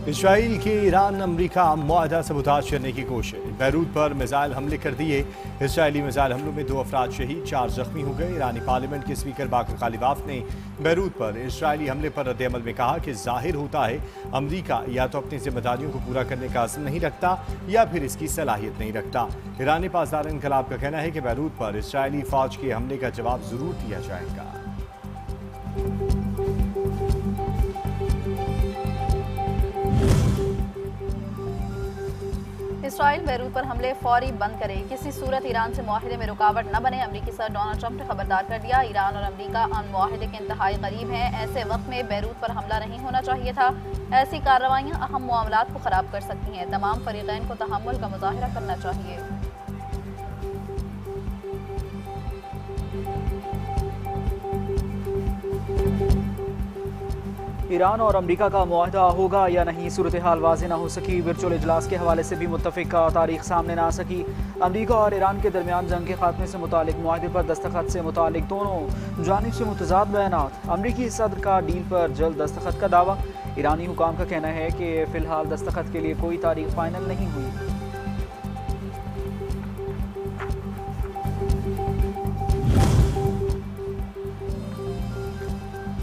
Israel की Iran अमरीका मुआहदा सबूताज करने की कोशिश। बैरूत पर मिसाइल हमले कर दिए। इसराइली मिसाइल हमलों में 2 अफराद शहीद, 4 जख्मी हो गए। ईरानी पार्लियामेंट के स्पीकर बाकर कालिबाफ ने बैरूत पर इसराइली हमले पर रद्द-ए-अमल में कहा कि जाहिर होता है अमरीका या तो अपनी जिम्मेदारियों को पूरा करने का अज़्म नहीं रखता या फिर इसकी सलाहियत नहीं रखता। ईरानी पासदार इनकलाब का कहना है कि बैरूत पर इसराइली फौज के हमले का जवाब जरूर दिया जाएगा। इसराइल बैरूत पर हमले फौरी बंद करे, किसी सूरत ईरान से मुआहदे में रुकावट न बने। अमरीकी सदर डोनाल्ड ट्रंप ने खबरदार कर दिया, ईरान और अमरीका मुआहदे के इंतहाई करीब हैं। ऐसे वक्त में बैरूत पर हमला नहीं होना चाहिए था। ऐसी कार्रवाइयाँ अहम मामलात को खराब कर सकती हैं। तमाम फरीकैन को तहम्मुल का मुजाहिरा करना चाहिए। ईरान और अमरीका का मुआहदा होगा या नहीं, सूरत हाल वाज़ेह न हो सकी। वर्चुअल इजलास के हवाले से भी मुत्तफ़िक का तारीख सामने ना आ सकी। अमरीका और ईरान के दरमियान जंग के खात्मे से मुतालिक मुआहदे पर दस्तखत से मुतालिक दोनों जानिब से मुतज़ाद बयानात। अमरीकी सदर का डील पर जल्द दस्तखत का दावा। ईरानी हुकाम का कहना है कि फ़िलहाल दस्तखत के लिए कोई तारीख फ़ाइनल नहीं हुई।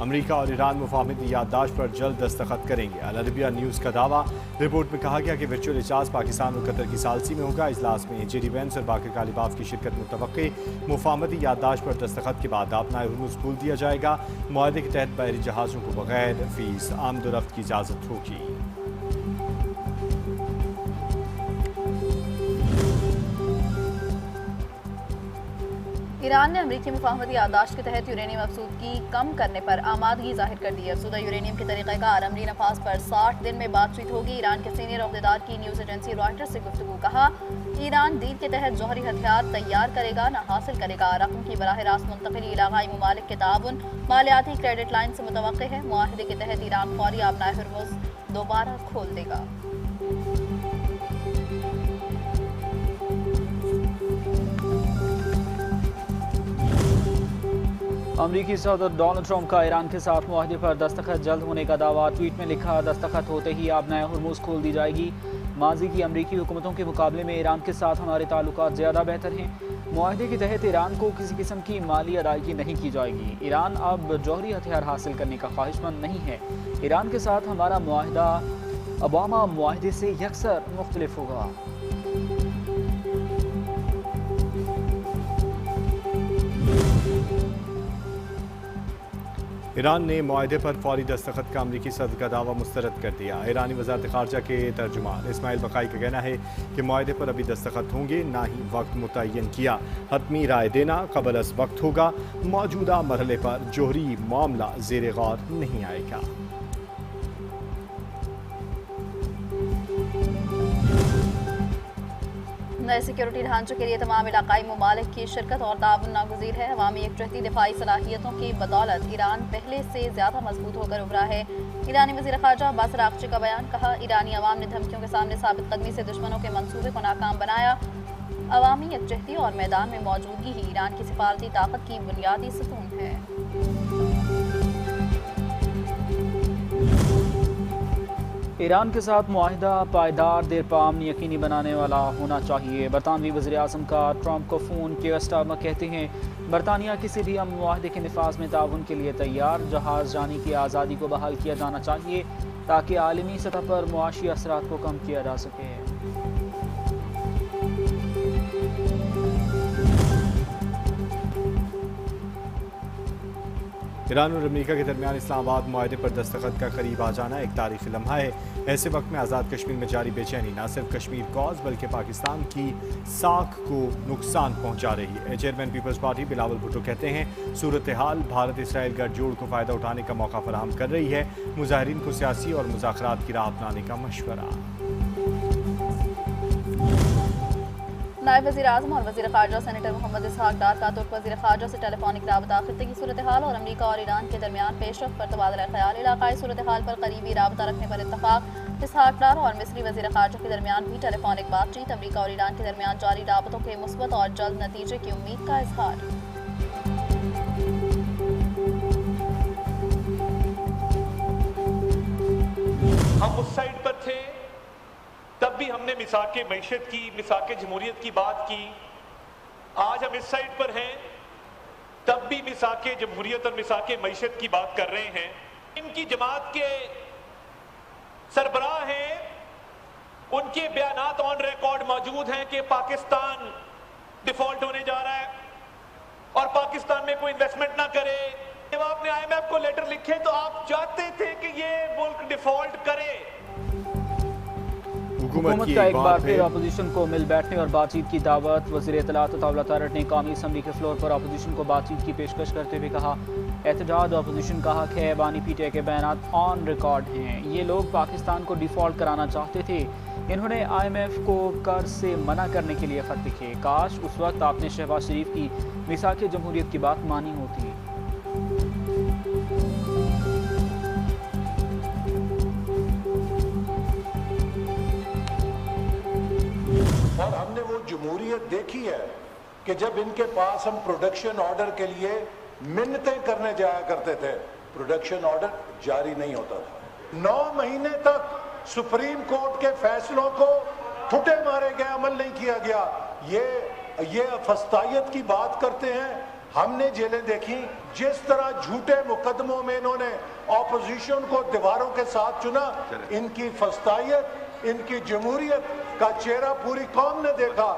अमरीका और ईरान मुफाहमती याददाश्त पर जल्द दस्तखत करेंगे। अल अरबिया न्यूज़ का दावा। रिपोर्ट में कहा गया कि वर्चुअल इजलास पाकिस्तान और कतर की सालसी में होगा। इजलास में जेडी वेंस और बाकर कालिबाफ की शिरकत मुतवक्के। मुफाहमती याददाश्त पर दस्तखत के बाद अपना हुर्मुज़ खोल दिया जाएगा। मुआहदे के तहत बहरी जहाज़ों को बगैर फीस आमदोरफ्त की इजाज़त होगी। ईरान ने अमरीकी मुफाहमती याददाश्त के तहत यूरेनियम अफसूदगी कम करने पर आमादगी जाहिर कर दी है। अफसूदा यूरेनियम के तरीक़ाकार अमली नफाज पर 60 दिन में बातचीत होगी। ईरान के सीनियर अहदेदार की न्यूज़ एजेंसी रॉयटर्स से गुफ्तगू। कहा, ईरान डील के तहत जौहरी हथियार तैयार करेगा न हासिल करेगा। रकम की बराह रास्त मुंतकिली इलाकाई ममालिक के ताउन मालियाती क्रेडिट लाइन से मुतवक्के है। मुआहदे के तहत ईरान फौरी अपना हुर्मुज़ दोबारा खोल देगा। अमरीकी सदर डोनाल्ड ट्रंप का ईरान के साथ मुआहदे पर दस्तखत जल्द होने का दावा। ट्वीट में लिखा, दस्तखत होते ही आबनाए हुर्मुज़ खोल दी जाएगी। माजी की अमरीकी हुकूमतों के मुकाबले में ईरान के साथ हमारे ताल्लुकात ज़्यादा बेहतर हैं। मुआहदे के तहत ईरान को किसी किस्म की माली अदायगी नहीं की जाएगी। ईरान अब जौहरी हथियार हासिल करने का ख्वाहिशमंद नहीं है। ईरान के साथ हमारा मुआहदा ओबामा मुआहदे से यकसर मुख्तलिफ होगा। ईरान ने मुआहदे पर फौरी दस्तखत का अमरीकी सदर का दावा मुस्तरद कर दिया। ईरानी वज़ारत ख़ारजा के तर्जुमान इस्माइल बकाई का कहना है कि मुआहदे पर अभी दस्तखत होंगे, ना ही वक्त मुतय्यन किया। हतमी राय देना क़ब्ल अज़ वक्त होगा। मौजूदा मरहले पर जोहरी मामला ज़ेर गौर नहीं आएगा। नए सिक्योरिटी ढांचों के लिए तमाम इलाकाई ममालिक की शिरकत और ताउन नागुज़ीर है। अवामी एकजहती दिफाई सलाहियतों की बदौलत ईरान पहले से ज़्यादा मजबूत होकर उभरा है। ईरानी वज़ीर ख़ारजा अब्बास अराग़ची का बयान। कहा, ईरानी अवाम ने धमकियों के सामने साबित कदमी से दुश्मनों के मंसूबे को नाकाम बनाया। अवामी एकजहती और मैदान में मौजूदगी ही ईरान की सिफारती ताकत की बुनियादी सतून है। ईरान के साथ मुआहिदा पायदार, देरपा अमन यकीनी बनाने वाला होना चाहिए। बरतानवी वज़ीर आज़म का ट्रंप को फ़ोन। के स्टारमा कहते हैं, बरतानिया किसी भी अमन मुआहदे के निफाज में ताउन के लिए तैयार। जहाज़ जाने की आज़ादी को बहाल किया जाना चाहिए ताकि आलमी सतह पर मुआशी असरात को कम किया जा सके। ईरान और अमेरिका के दरमियान इस्लामाबाद मुआहदे पर दस्तखत का करीब आ जाना एक तारीखी लम्हा है। ऐसे वक्त में आज़ाद कश्मीर में जारी बेचैनी न सिर्फ कश्मीर कॉज बल्कि पाकिस्तान की साख को नुकसान पहुंचा रही है। चेयरमैन पीपल्स पार्टी बिलावल भुट्टो कहते हैं, सूरत हाल भारत इसराइल गठजोड़ को फ़ायदा उठाने का मौका फराहम कर रही है। मुजाहिरीन को सियासी और मुज़ाकरात की राह अपनाने का मशवरा। नायब वज़ीर आज़म और वज़ीर ख़ारजा सेनेटर मोहम्मद इसहाक डार का तुर्क वज़ीर ख़ारजा से टेलीफोनिक राबता, खित्ते की सूरत हाल और अमरीका और ईरान के दरमियान पेशरफ्त पर तबादला ख्याल, इलाकाई सूरत हाल पर करीबी राबता रखने पर इत्तफाक। इसहाक डार और मिस्री वज़ीर ख़ारजा के दरमियान भी टेलीफोनिक बातचीत, अमरीका और ईरान के दरमियान जारी राबतों के मुस्बत और जल्द नतीजे की उम्मीद का इजहार। हम हम उस साइड पर थे तब भी हमने मिसाक मईशत की, मिसाक जमहूरियत की बात की। आज हम इस साइड पर हैं तब भी मिसाक जमहूरियत और मिसाक मईशत की बात कर रहे हैं। इनकी जमात के सरबराह हैं, उनके बयानात ऑन रिकॉर्ड मौजूद हैं कि पाकिस्तान डिफॉल्ट होने जा रहा है और पाकिस्तान में कोई इन्वेस्टमेंट ना करे। जब आपने IMF को लेटर लिखे तो आप चाहते थे कि ये मुल्क डिफॉल्ट करे। हुकूमत का एक बार फिर अपोजिशन को मिल बैठने और बातचीत की दावत। वज़ीर इत्तलात अताउल्लाह तारड़ ने कौमी असम्बली के फ्लोर पर अपोजिशन को बातचीत की पेशकश करते हुए कहा, एहतजाज अपोजिशन का हक है, बानी पीटीआई के बयानात ऑन रिकॉर्ड हैं। ये लोग पाकिस्तान को डिफॉल्ट कराना चाहते थे। इन्होंने IMF को कर्ज से मना करने के लिए खत लिखे। काश उस वक्त आपने शहबाज शरीफ की मिसाक जमहूरियत की बात मानी होती। और हमने वो जमहूरियत देखी है कि जब इनके पास हम प्रोडक्शन ऑर्डर के लिए मिन्नतें करने जाया करते थे, प्रोडक्शन ऑर्डर जारी नहीं होता था। 9 महीने तक सुप्रीम कोर्ट के फैसलों को ठुटे मारे गए, अमल नहीं किया गया। ये फस्तायत की बात करते हैं। हमने जेलें देखी, जिस तरह झूठे मुकदमों में इन्होंने ऑपोजिशन को दीवारों के साथ चुना, इनकी फस्तायत, इनकी जमहूरियत का चेहरा पूरी कौम ने देखा।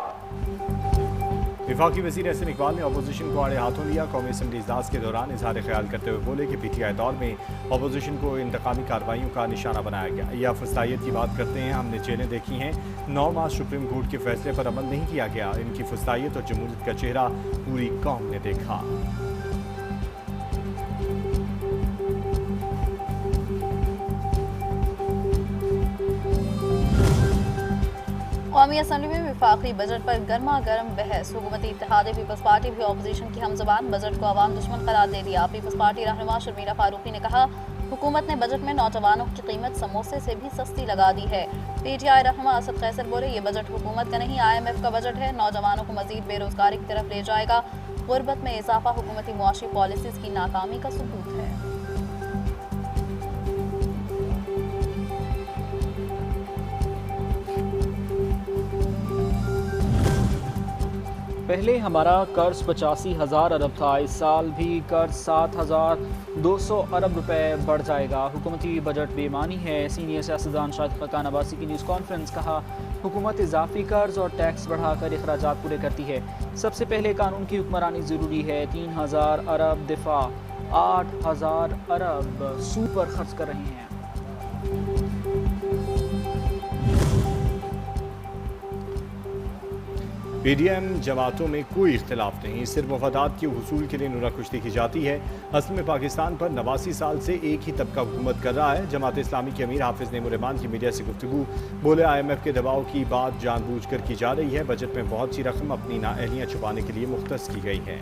वफाकी वज़ीर एहसन इकबाल ने अपोजिशन को आड़े हाथों लिया। कौमी असम्बली इजलास के दौरान इजहार ख्याल करते हुए बोले कि PTI दौर में अपोजिशन को इंतकामी कार्रवाइयों का निशाना बनाया गया। या फस्तायत की बात करते हैं, हमने जेलें देखी हैं, 9 माह सुप्रीम कोर्ट के फैसले पर अमल नहीं किया गया। इनकी फस्तायत और जमहूरियत का चेहरा पूरी कौम ने देखा। कौमी असम्बली में वफाकी बजट पर गर्मा गर्म बहस। हुकूमती इत्तेहाद पीपल्स पार्टी भी अपोजिशन की हमजबान, बजट को अवाम दुश्मन करार दे दिया। पीपल्स पार्टी रहनुमा शर्मीला फारूकी ने कहा, हुकूमत ने बजट में नौजवानों की कीमत समोसे से भी सस्ती लगा दी है। PTI रहनुमा असद कैसर बोले, ये बजट हुकूमत का नहीं, IMF का बजट है, नौजवानों को मजीद बेरोजगारी की तरफ ले जाएगा। गुर्बत में इजाफा हुकूमती मुआशी पॉलिसीज की नाकामी का सबूत है। पहले हमारा कर्ज 85,000 अरब था, इस साल भी कर्ज 7,200 अरब रुपए बढ़ जाएगा। हुकूमती बजट बेमानी है। सीनियर सियासतदान शाहिद खकान अब्बासी की न्यूज़ कॉन्फ्रेंस। कहा, हुकूमत इजाफी कर्ज और टैक्स बढ़ाकर अखराजात पूरे करती है। सबसे पहले कानून की हुक्मरानी ज़रूरी है। 3,000 अरब दिफा, 8,000 अरब सूद पर खर्च कर रहे हैं। PDM जमातों में कोई इख्तिलाफ नहीं, सिर्फ मफादात के हुसूल के लिए नुराकुश्ती की जाती है। असल में पाकिस्तान पर 89 साल से एक ही तबका हुकूमत कर रहा है। जमात इस्लामी के अमीर हाफिज नेमुरहमान की मीडिया से गुफ्तगू। बोले, IMF के दबाव की बात जानबूझकर की जा रही है। बजट में बहुत सी रकम अपनी नाअहलियाँ छुपाने के लिए मुख्तस की गई है।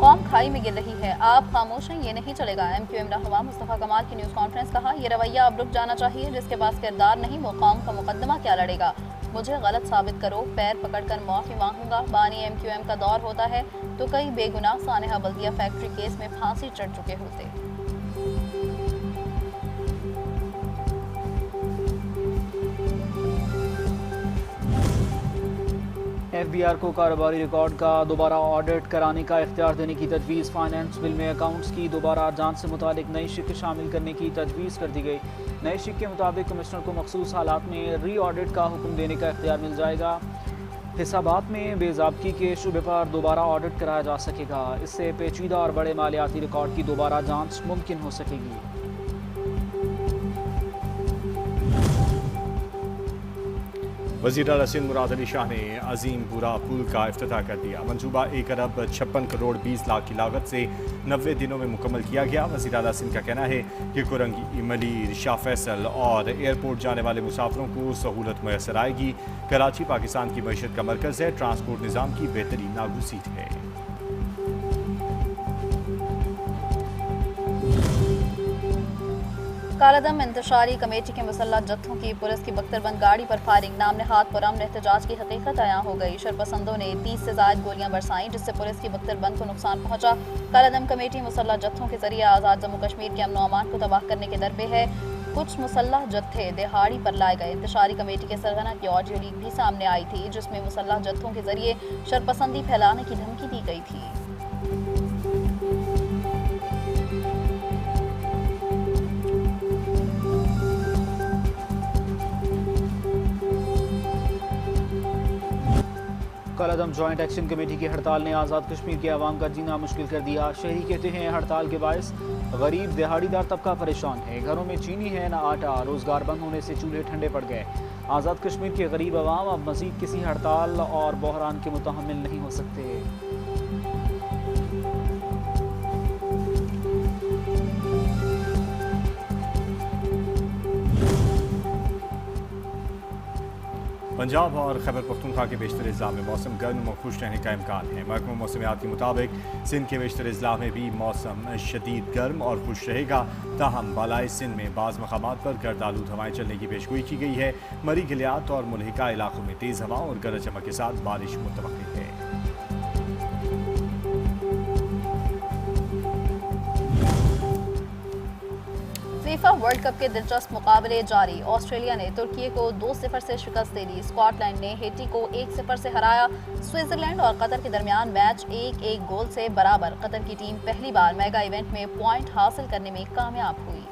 कौम खाई में गिर रही है, आप खामोश हैं, ये नहीं चलेगा। MQM रहनुमा मुस्तफ़ा कमाल की न्यूज़ कॉन्फ्रेंस। कहा, ये रवैया अब रुक जाना चाहिए। जिसके पास किरदार नहीं वो कौम का मुकदमा क्या लड़ेगा। मुझे गलत साबित करो, पैर पकड़कर माफ़ी मांगूंगा। बानी MQM का दौर होता है तो कई बेगुनाह सानेहा बल्दिया फैक्ट्री केस में फांसी चढ़ चुके होते। FBR को कारोबारी रिकॉर्ड का दोबारा ऑडिट कराने का इख्तियार देने की तजवीज़। फाइनेंस बिल में अकाउंट्स की दोबारा जांच से मुतालिक नई शिक शामिल करने की तजवीज़ कर दी गई। नई शिक के मुताबिक कमिश्नर को मखसूस हालात में री ऑडिट का हुक्म देने का इख्तियार मिल जाएगा। हिसाबात में बेज़ाब्ती के शुबे पर दोबारा ऑडिट कराया जा सकेगा। इससे पेचीदा और बड़े मालियाती रिकॉर्ड की दोबारा जाँच मुमकिन हो सकेगी। वज़ीर आला सिंध मुराद अली शाह ने अजीम बुरा पुल का इफ्तिताह कर दिया। मंसूबा 1 अरब 56 करोड़ 20 लाख की लागत से 90 दिनों में मुकम्मल किया गया। वज़ीर आला सिंध का कहना है कि कुरंगी, मलीर, शाह फैसल और एयरपोर्ट जाने वाले मुसाफिरों को सहूलत मैसर आएगी। कराची पाकिस्तान की मईशत का मरकज़ है, ट्रांसपोर्ट निज़ाम की बेहतरीन नागुसीत है। कालादम इंतशारी कमेटी के मुसल्लह जत्थों की पुलिस की बख्तरबंद गाड़ी पर फायरिंग, नाम नहाद पुरअमन एहतजाज की हकीकत आया हो गई। शरपसंदों ने 30 से ज़ायद गोलियां बरसाईं, जिससे पुलिस की बख्तरबंद को नुकसान पहुंचा। कालादम कमेटी मुसल्लह जत्थों के जरिए आज़ाद जम्मू कश्मीर के अमन अमान को तबाह करने के दरबे है। कुछ मुसल्लह जत्थे दिहाड़ी पर लाए गए। इंतशारी कमेटी के सरगना की ऑडियो लीक भी सामने आई थी, जिसमें मुसल्लह जत्थों के जरिए शरपसंदी फैलाने की धमकी दी गई थी। कालादम जॉइंट एक्शन कमेटी की हड़ताल ने आज़ाद कश्मीर के अवाम का जीना मुश्किल कर दिया। शहरी कहते हैं हड़ताल के बायस गरीब दिहाड़ीदार तबका परेशान है। घरों में चीनी है न आटा, रोज़गार बंद होने से चूल्हे ठंडे पड़ गए। आज़ाद कश्मीर के गरीब अवाम अब मज़ीद किसी हड़ताल और बहरान के मुतहम्मिल नहीं हो सकते। पंजाब और खैबर पख्तूनख्वा के बेशतर अजला में मौसम गर्म और खुश रहने का इम्कान है। महकमा मौसमियात के मुताबिक सिंध के बेशतर अजला में भी मौसम शदीद गर्म और खुश रहेगा। ताहम बालाई सिंध में बाज़ मकामात पर गर्द आलूद हवाएँ चलने की पेशगोई की गई है। मरी गिलियात और मुल्हिका इलाकों में तेज़ हवा और गरज चमक के साथ बारिश मुतवक्किल है। फीफा वर्ल्ड कप के दिलचस्प मुकाबले जारी। ऑस्ट्रेलिया ने तुर्की को 2-0 से शिकस्त दे दी। स्कॉटलैंड ने हेटी को 1-0 से हराया। स्विट्जरलैंड और कतर के दरमियान मैच 1-1 गोल से बराबर। कतर की टीम पहली बार मेगा इवेंट में पॉइंट हासिल करने में कामयाब हुई।